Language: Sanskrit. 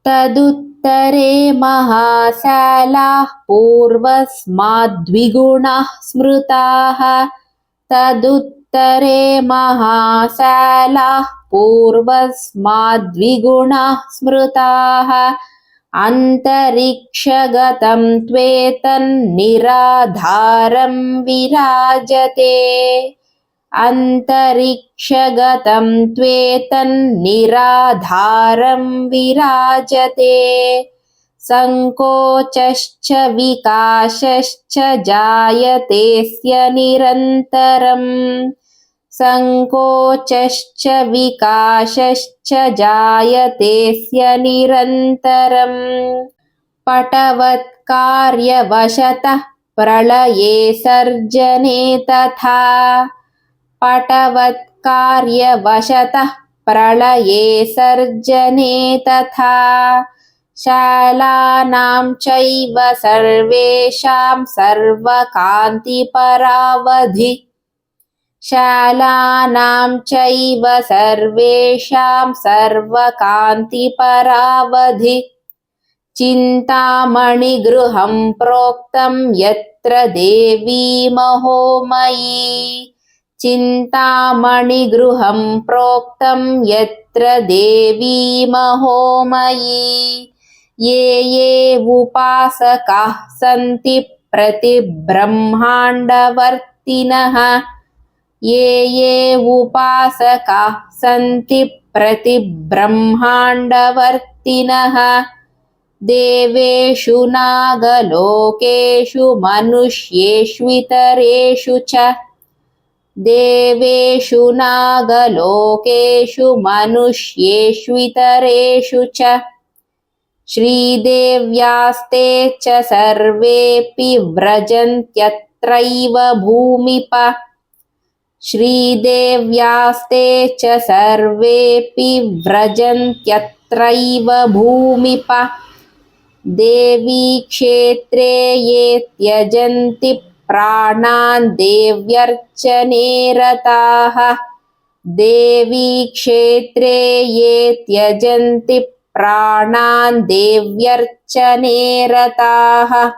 तदुत्तरे महाशालाः पूर्वस्माद्विगुणाः स्मृताः। तदुत्तरे महाशालाः पूर्वस्माद्विगुणाः स्मृताः। अन्तरिक्षगतं त्वेतन्निराधारं विराजते। अन्तरिक्षगतं त्वेतन्निराधारं विराजते। संकोचश्च विकासश्च जायतेऽस्य निरन्तरम्। संकोचश्च विकासश्च जायतेऽस्य निरन्तरम्। पटवत्कार्यवशतः प्रलये सर्जने तथा। पटवत्कार्यवशतः प्रलये सर्जने तथा। शालानां चैव सर्वेषां सर्वकान्तिपरावधि। शालानां चैव सर्वेषां सर्वकान्तिपरावधि। चिन्तामणिगृहं प्रोक्तं यत्र देवी महोमयी। चिन्तामणिगृहं प्रोक्तं यत्र देवी महोमयी। ये ये उपासकाः सन्ति प्रतिब्रह्माण्डवर्तिनः। ये ये उपासकाः सन्ति प्रतिब्रह्माण्डवर्तिनः। देवेषु नागलोकेषु मनुष्येष्वितरेषु च। देवेषु नागलोकेषु मनुष्येष्वितरेषु च। श्रीदेव्यास्ते च सर्वेऽपि व्रजन्त्यत्रैव भूमिप। श्रीदेव्यास्ते च सर्वेऽपि व्रजन्त्यत्रैव भूमिप। देवी क्षेत्रे ये त्यजन्ति प्राणान् देव्यर्चने रताः। देवी क्षेत्रे ये त्यजन्ति प्राणान् देव्यर्चने रताः।